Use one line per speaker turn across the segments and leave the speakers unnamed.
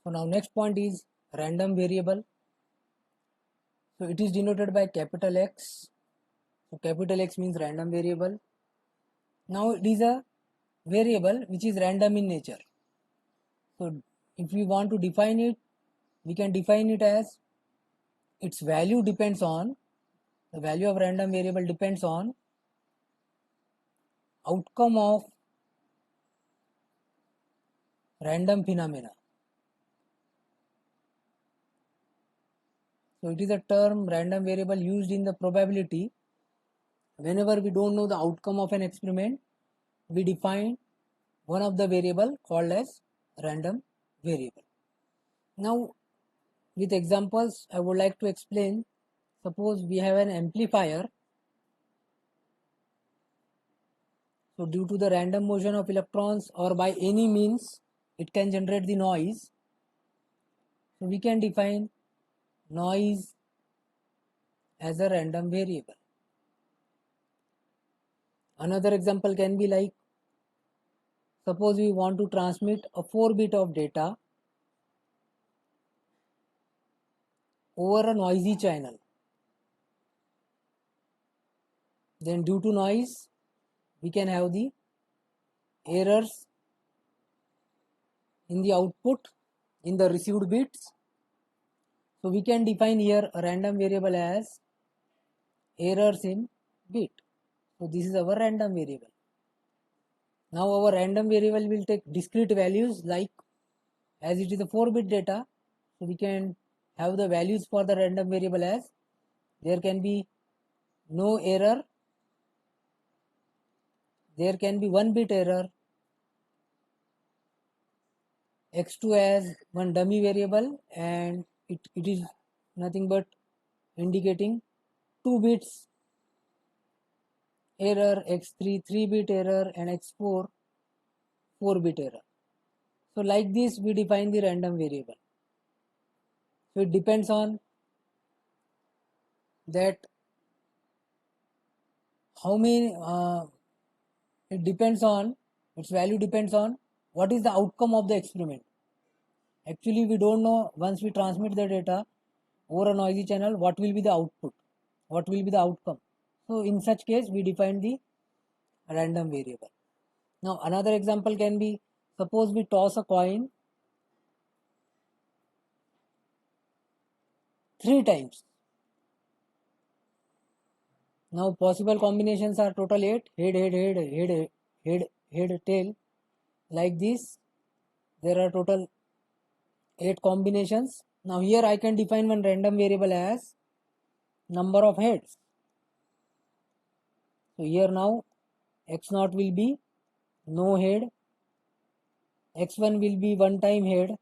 So now next point is random variable. So it is denoted by capital X. So capital X means random variable. Now it is a variable which is random in nature. So if we want to define it, we can define it as its value depends on, the value of random variable depends on outcome of random phenomena. So it is a term random variable used in the probability. Whenever we don't know the outcome of an experiment, we define one of the variable called as random variable. Now with examples I would like to explain. Suppose we have an amplifier. So due to the random motion of electrons or by any means it can generate the noise. So we can define noise as a random variable. Another example can be like, suppose we want to transmit a 4-bit of data over a noisy channel. Then due to noise we can have the errors in the output in the received bits. So we can define here a random variable as errors in bit. So this is our random variable. Now our random variable will take discrete values, like as it is a 4-bit data, so we can have the values for the random variable as there can be no error, there can be 1-bit error, x2 as one dummy variable, and it is nothing but indicating 2 bits error, x3 3-bit error, and x4 4-bit error. So like this we define the random variable. So it depends on that how many it depends on, its value depends on what is the outcome of the experiment. Actually we don't know, once we transmit the data over a noisy channel, what will be the output, what will be the outcome. So in such case we define the random variable. Now another example can be, suppose we toss a coin 3 times. Now possible combinations are total 8, head, head, head, head, head, head, tail. Like this there are total 8 combinations. Now here I can define one random variable as number of heads. So here now x0 will be no head, x1 will be 1 time head,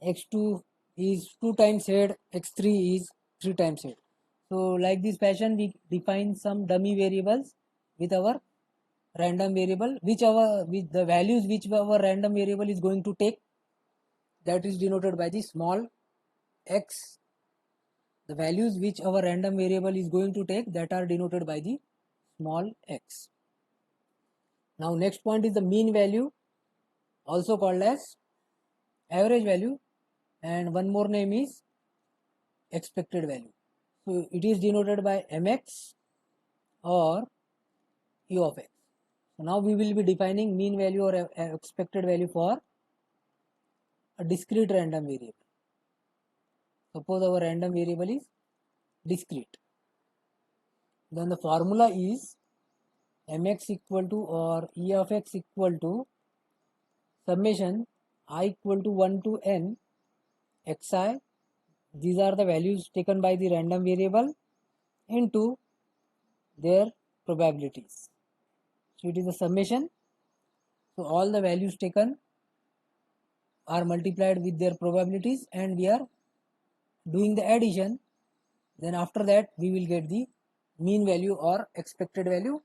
x2 is 2 times head, x3 is 3 times head. So like this fashion we define some dummy variables with our random variable, with the values which our random variable is going to take, that is denoted by the small x. The values which our random variable is going to take, that are denoted by the small x. Now next point is the mean value, also called as average value, and one more name is expected value. So it is denoted by mx or u of x. So now we will be defining mean value or expected value for a discrete random variable. Suppose our random variable is discrete, then the formula is mx equal to, or e of x equal to summation I equal to 1 to n xi. These are the values taken by the random variable into their probabilities. So it is a summation. So all the values taken are multiplied with their probabilities and we are doing the addition. Then after that we will get the mean value or expected value.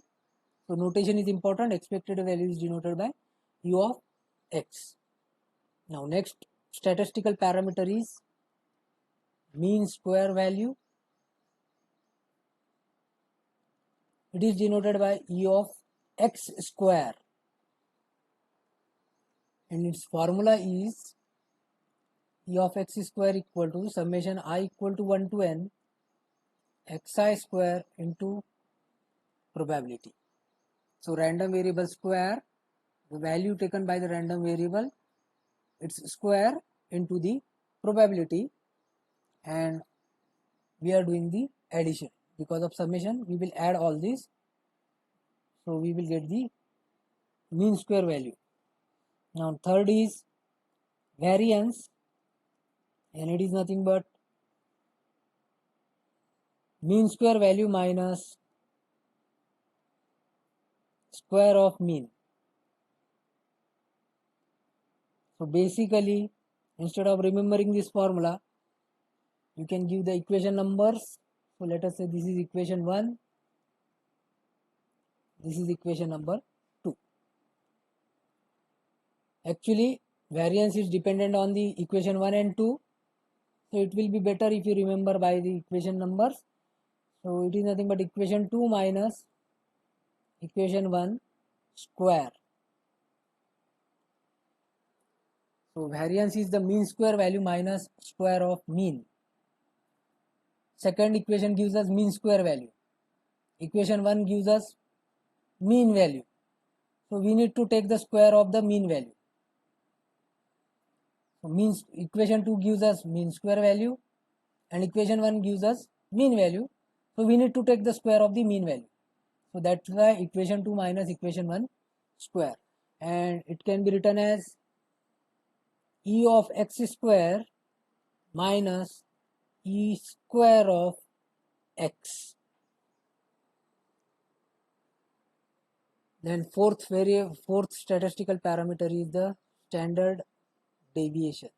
So notation is important. Expected value is denoted by u of x. Now next statistical parameter is mean square value. It is denoted by e of x square. and its formula is E of x square equal to summation I equal to 1 to n xi square into probability. So random variable square, the value taken by the random variable, its square into the probability, and we are doing the addition. Because of summation we will add all this, so we will get the mean square value. Now third is variance, and it is nothing but mean square value minus square of mean. So basically, instead of remembering this formula, you can give the equation numbers. So let us say this is equation 1, this is equation number 2. Actually, variance is dependent on the equation 1 and 2. So it will be better if you remember by the equation numbers. So it is nothing but equation 2 minus equation 1 square. So variance is the mean square value minus square of mean. Second equation gives us mean square value. Equation 1 gives us mean value. So we need to take the square of the mean value. So means equation 2 gives us mean square value and equation 1 gives us mean value. So we need to take the square of the mean value. So that's why equation 2 minus equation 1 square, and it can be written as E of x square minus E square of x. Then fourth statistical parameter is the standard deviation,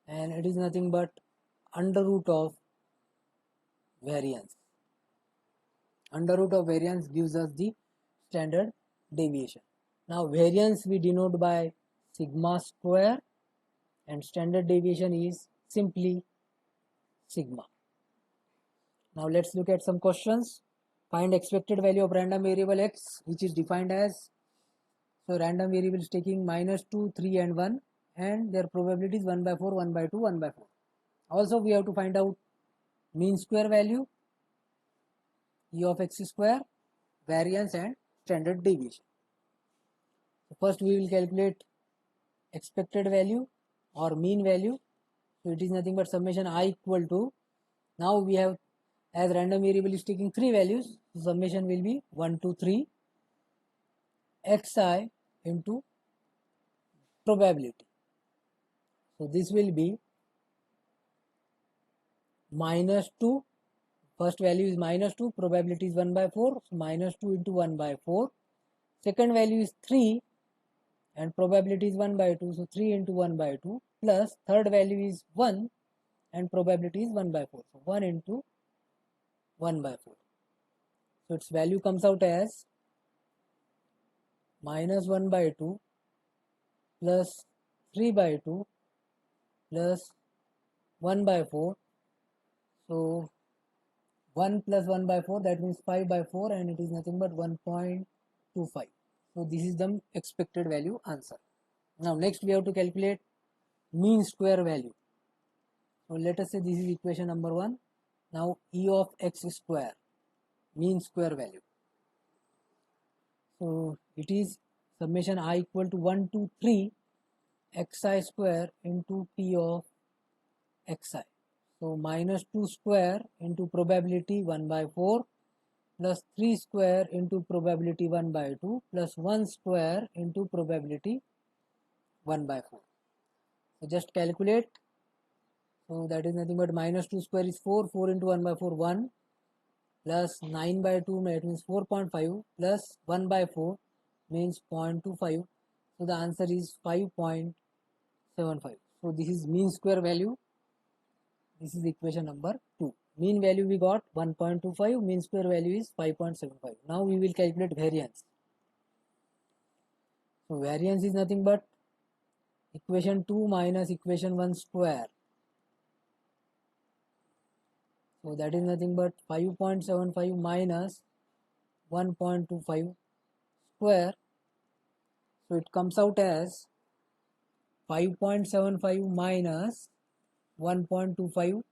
and it is nothing but under root of variance. Under root of variance gives us the standard deviation. Now variance we denote by sigma square and standard deviation is simply sigma. Now let's look at some questions. Find expected value of random variable x, which is defined as, so random variable is taking -2, 3 and 1, and their probability is 1 by 4, 1 by 2, 1 by 4. Also we have to find out mean square value, E of x square, variance and standard deviation. So first we will calculate expected value or mean value. So it is nothing but summation I equal to, now we have, as random variable is taking 3 values, so summation will be 1 to 3 xi into probability. So this will be -2, first value is -2, probability is 1 by 4, so -2 into 1 by 4. Second value is 3 and probability is 1 by 2, so 3 into 1 by 2, plus third value is 1 and probability is 1 by 4, so 1 into 1 by 4. So its value comes out as -1 by 2 plus 3 by 2 plus 1 by 4. So 1 plus 1 by 4, that means 5 by 4, and it is nothing but 1.25. So this is the expected value answer. Now next we have to calculate mean square value. So let us say this is equation number 1. Now E of x square, mean square value. So it is summation I equal to 1 to 3 xi square into P of xi. So -2 square into probability 1 by 4 plus 3 square into probability 1 by 2 plus 1 square into probability 1 by 4. So just calculate. So that is nothing but -2 square is 4, 4 into 1 by 4 1, plus 9 by 2 that means 4.5 plus 1 by 4 means 0.25. So the answer is 5.75. So this is mean square value. This is equation number 2. Mean value we got 1.25, mean square value is 5.75. Now we will calculate variance. So variance is nothing but equation 2 minus equation 1 square. So that is nothing but 5.75 minus 1.25 square. So it comes out as 5.75 minus 1.25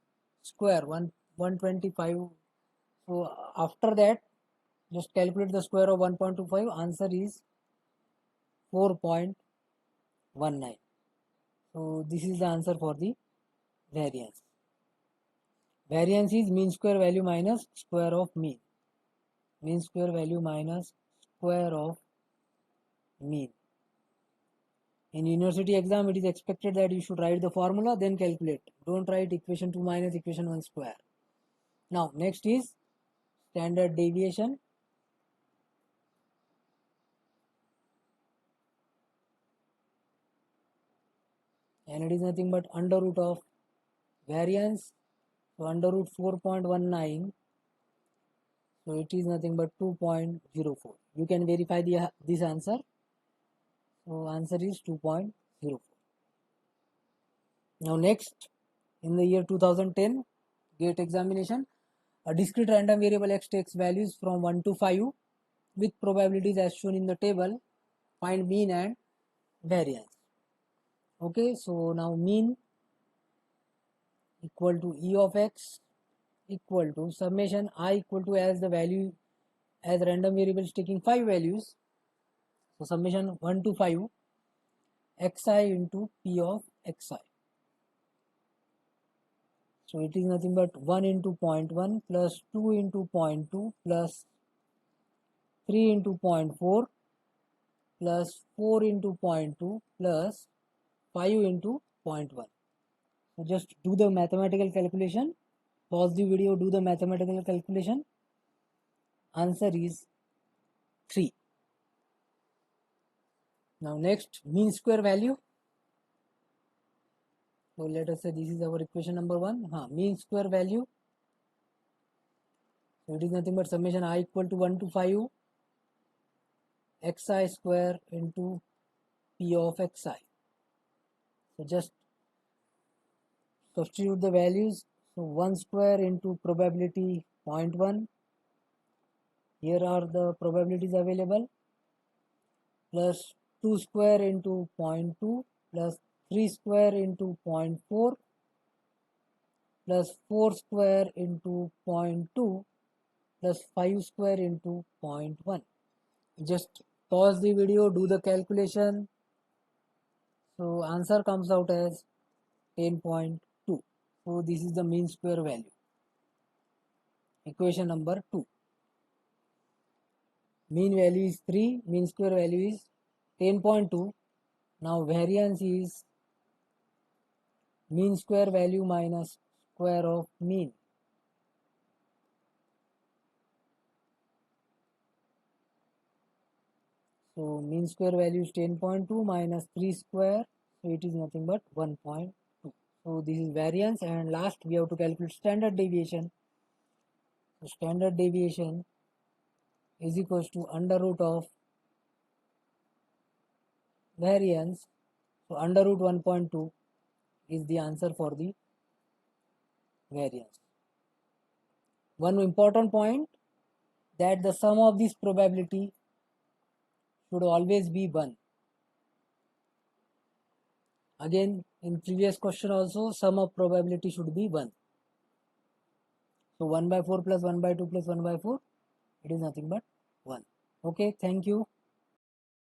square, 125. So after that, just calculate the square of 1.25. Answer is 4.19. So this is the answer for the variance. Variance is mean square value minus square of mean. Mean square value minus square of mean. In university exam, it is expected that you should write the formula, then calculate. Don't write equation 2 minus equation 1 square. Now, next is standard deviation. And it is nothing but under root of variance. So, under root 4.19. So, it is nothing but 2.04. You can verify this answer. So, answer is 2.04. Now, next, in the year 2010 GATE examination, a discrete random variable x takes values from 1 to 5 with probabilities as shown in the table. Find mean and variance. Okay, so now mean equal to E of x equal to summation I equal to, as the value, as random variables taking 5 values, so summation 1 to 5 xi into p of xi. So it is nothing but 1 into 0.1 plus 2 into 0.2 plus 3 into 0.4 plus 4 into 0.2 plus 5 into 0.1. So just do the mathematical calculation. Pause the video, do the mathematical calculation. Answer is 3. Now next, mean square value. So let us say this is our equation number 1. Mean square value. So it is nothing but summation I equal to 1 to 5 xi square into p of xi. So just substitute the values. So 1 square into probability 0.1. Here are the probabilities available. Plus 2 square into 0.2 plus 3 square into 0.4 plus 4 square into 0.2 plus 5 square into 0.1. Just pause the video, do the calculation. So answer comes out as 10.2. So this is the mean square value. Equation number 2. Mean value is 3, mean square value is 10.2. Now variance is mean square value minus square of mean. So mean square value is 10.2 minus 3 square. So it is nothing but 1.2. So this is variance, and last we have to calculate standard deviation. So standard deviation is equals to under root of variance. So under root 1.2 is the answer for the variance. One important point, that the sum of this probability should always be 1. Again, in previous question also, sum of probability should be 1. So 1 by 4 plus 1 by 2 plus 1 by 4, it is nothing but 1. Okay, thank you.